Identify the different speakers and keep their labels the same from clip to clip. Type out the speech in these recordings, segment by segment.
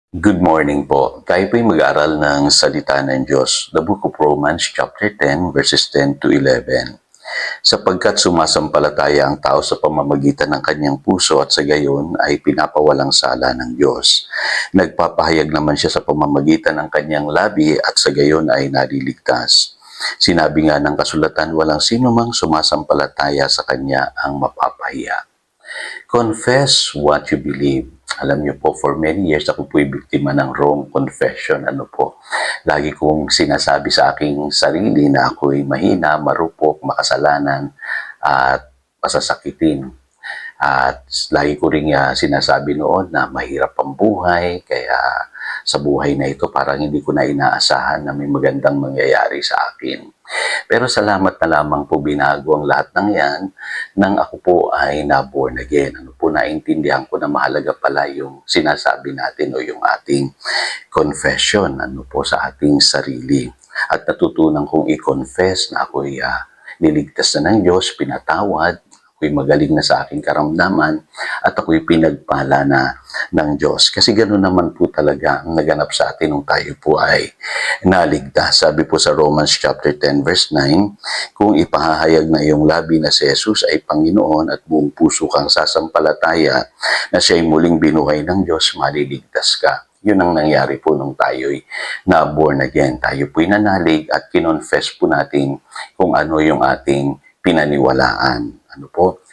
Speaker 1: Good morning po. Tayo po'y mag-aral ng salita ng Diyos, the book of Romans chapter 10 verses 10 to 11. Sapagkat sumasampalataya ang tao sa pamamagitan ng kanyang puso at sa gayon ay pinapawalang sala ng Diyos. Nagpapahayag naman siya sa pamamagitan ng kanyang labi at sa gayon ay naliligtas. Sinabi nga ng kasulatan, walang sino mang sumasampalataya sa kanya ang mapapahiya. Confess what you believe. Alam niyo po, for many years ako po'y biktima ng wrong confession. Lagi kong sinasabi sa aking sarili na ako'y mahina, marupok, makasalanan, at masasakitin. At lagi ko rin sinasabi noon na mahirap ang buhay, kaya sa buhay na ito parang hindi ko na inaasahan na may magandang mangyayari sa akin. Pero salamat na lamang po binago ang lahat ng yan nang ako po ay na-born again. Naintindihan ko na mahalaga pala yung sinasabi natin o yung ating confession sa ating sarili. At natutunan kong i-confess na ako'y niligtas na ng Diyos, pinatawad, ako'y magaling na sa aking karamdaman, at ako'y pinagpala na ng Diyos. Kasi gano'n naman po talaga ang naganap sa atin nung tayo po ay naligtas. Sabi po sa Romans chapter 10 verse 9, kung ipahahayag na iyong labi na si Jesus ay Panginoon at buong puso kang sasampalataya na siya'y muling binuhay ng Diyos, maliligtas ka. Yun ang nangyari po nung tayo'y na-born again. Tayo po'y nanalig at kinonfess po natin kung ano yung ating pinaniwalaan.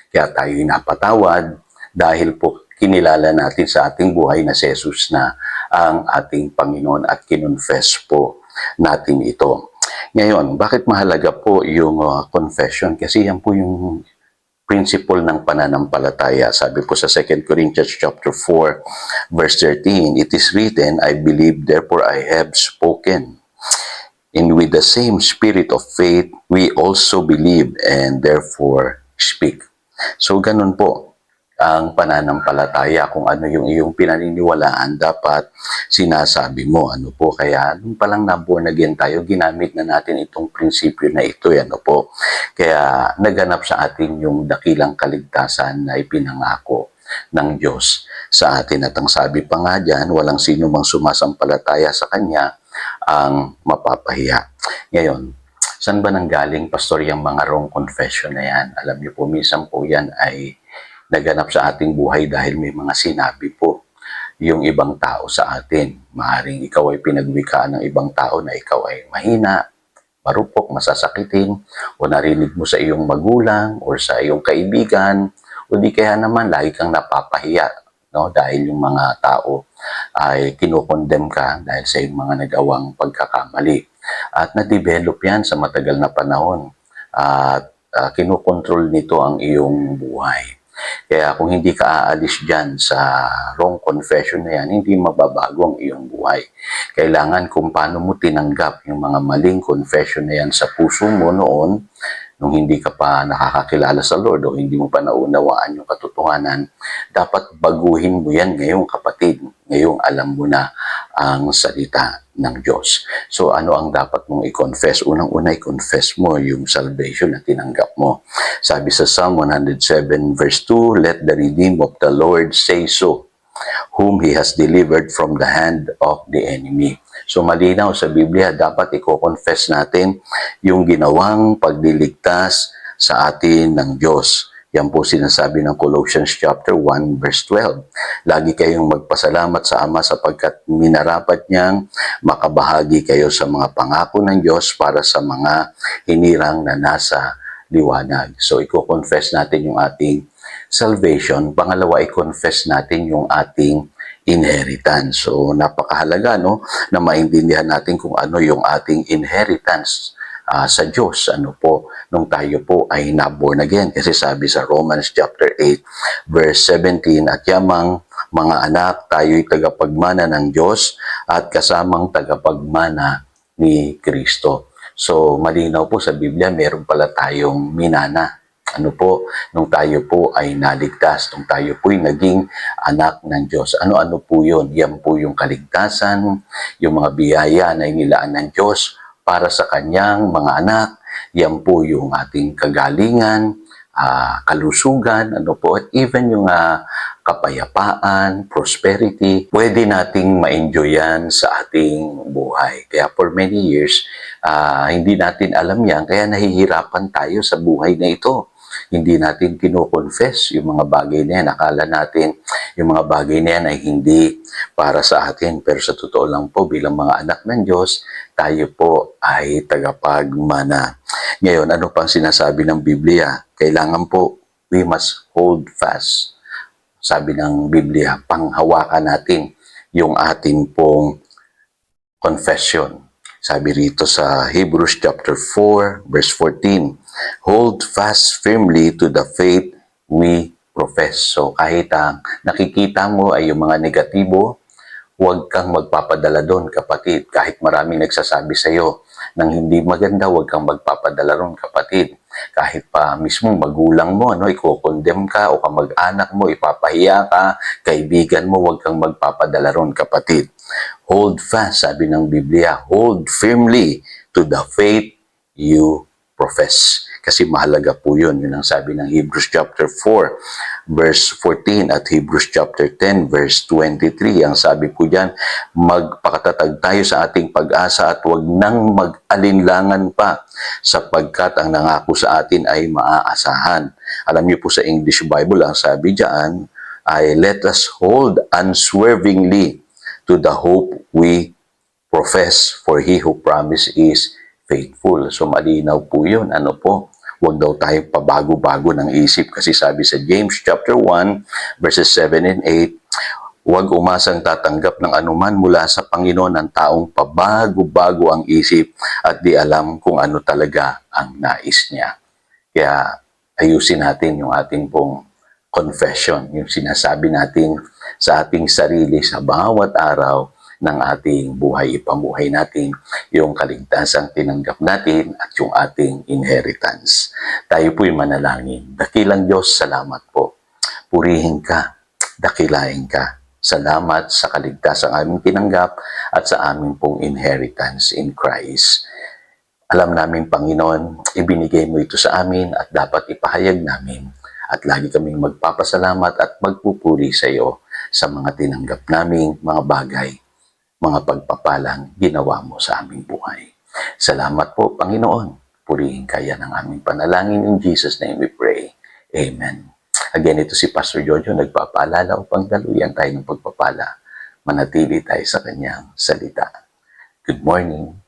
Speaker 1: Kaya tayo'y napatawad dahil po kinilala natin sa ating buhay na si Jesus na ang ating Panginoon at kinonfess po natin ito. Ngayon, bakit mahalaga po yung confession? Kasi yan po yung principle ng pananampalataya. Sabi po sa 2 Corinthians chapter 4 verse 13, it is written, I believe, therefore I have spoken. And with the same spirit of faith, we also believe and therefore speak. So ganun po ang pananampalataya, kung ano yung iyong pinaniniwalaan, dapat sinasabi mo. Kaya nung palang na-born again tayo, ginamit na natin itong prinsipyo na ito. Kaya naganap sa atin yung dakilang kaligtasan na ipinangako ng Diyos sa atin. At ang sabi pa nga dyan, walang sino mang sumasampalataya sa Kanya ang mapapahiya. Ngayon, saan ba nanggaling, Pastor, yung mga wrong confession na yan? Alam niyo po, minsan po yan ay naganap sa ating buhay dahil may mga sinabi po yung ibang tao sa atin. Maaring ikaw ay pinagwikaan ng ibang tao na ikaw ay mahina, marupok, masasakitin, o narinig mo sa iyong magulang o sa iyong kaibigan, o di kaya naman lagi kang napapahiya, dahil yung mga tao ay kinukondem ka dahil sa iyong mga nagawang pagkakamali. At na-develop yan sa matagal na panahon at kinukontrol nito ang iyong buhay. Kaya kung hindi ka aalis dyan sa wrong confession na yan, hindi mababago ang iyong buhay. Kailangan kung paano mo tinanggap yung mga maling confession na yan sa puso mo noon, nung hindi ka pa nakakakilala sa Lord o hindi mo pa naunawaan yung katotohanan, dapat baguhin mo yan ngayong kapatid. Ngayong alam mo na ang salita ng Diyos. So ano ang dapat mong i-confess? Unang-una, i-confess mo yung salvation na tinanggap mo. Sabi sa Psalm 107 verse 2, let the redeemed of the Lord say so, whom He has delivered from the hand of the enemy. So malinaw sa Biblia, dapat i-confess natin yung ginawang pagliligtas sa atin ng Diyos. Yan po sinasabi ng Colossians chapter 1 verse 12. Lagi kayong magpasalamat sa Ama sapagkat minarapat niyang makabahagi kayo sa mga pangako ng Diyos para sa mga hinirang na nasa liwanag. So i-confess natin yung ating salvation. Pangalawa, i-confess natin yung ating inheritance. So napakahalaga na maintindihan natin kung ano yung ating inheritance sa Diyos, nung tayo po ay na-born again. Kasi sabi sa Romans chapter 8, verse 17, at yamang mga anak, tayo'y tagapagmana ng Diyos at kasamang tagapagmana ni Kristo. So, malinaw po sa Biblia, meron pala tayong minana. Nung tayo po ay naligtas, nung tayo po ay naging anak ng Diyos. Ano-ano po yun? Yan po yung kaligtasan, yung mga biyaya na inilaan ng Diyos para sa kanyang mga anak. Yan po yung ating kagalingan, kalusugan, at even yung kapayapaan, prosperity, pwede nating ma-enjoy yan sa ating buhay. Kaya for many years, hindi natin alam yan, kaya nahihirapan tayo sa buhay na ito. Hindi natin kino-confess yung mga bagay na yan. Akala natin yung mga bagay na yan ay hindi para sa atin. Pero sa totoo lang po, bilang mga anak ng Diyos, tayo po ay tagapagmana. Ngayon, ano pang sinasabi ng Biblia? Kailangan po, we must hold fast. Sabi ng Biblia, panghawakan natin yung atin pong confession. Sabi rito sa Hebrews chapter 4, verse 14, hold fast firmly to the faith we profess. So kahit ang nakikita mo ay yung mga negatibo, huwag kang magpapadala doon, kapatid. Kahit maraming nagsasabi sa iyo ng hindi maganda, huwag kang magpapadala doon, kapatid. Kahit pa mismo magulang mo, iko-condemn ka, o kamag-anak mo, ipapahiya ka, kaibigan mo, huwag kang magpapadala doon, kapatid. Hold fast, sabi ng Biblia, hold firmly to the faith you profess. Kasi mahalaga po yun. Yun ang sabi ng Hebrews chapter 4, verse 14 at Hebrews chapter 10, verse 23. Ang sabi po dyan, magpakatatag tayo sa ating pag-asa at huwag nang mag-alinlangan pa sapagkat ang nangako sa atin ay maaasahan. Alam niyo po sa English Bible, ang sabi dyan ay let us hold unswervingly to the hope we profess, for he who promised is faithful. So malinaw po yun. Ano po? Huwag daw tayong pabago-bago ng isip kasi sabi sa James chapter 1 verses 7 and 8, huwag umasang tatanggap ng anuman mula sa Panginoon ng taong pabago-bago ang isip at di alam kung ano talaga ang nais niya. Kaya ayusin natin yung ating pong confession, yung sinasabi natin sa ating sarili sa bawat araw ng ating buhay, ipamuhay natin yung kaligtasang tinanggap natin at yung ating inheritance. Tayo po'y manalangin. Dakilang Diyos, salamat po. Purihin ka, dakilain ka. Salamat sa kaligtasang aming tinanggap at sa aming pong inheritance in Christ. Alam namin, Panginoon, ibinigay mo ito sa amin at dapat ipahayag namin. At lagi kaming magpapasalamat at magpupuri sa iyo sa mga tinanggap naming mga bagay, mga pagpapalang ginawa mo sa aming buhay. Salamat po, Panginoon. Purihin kaya ng aming panalangin. In Jesus' name we pray. Amen. Again, ito si Pastor Jojo, nagpapaalala upang daluyan tayo ng pagpapala. Manatili tayo sa kanyang salita. Good morning.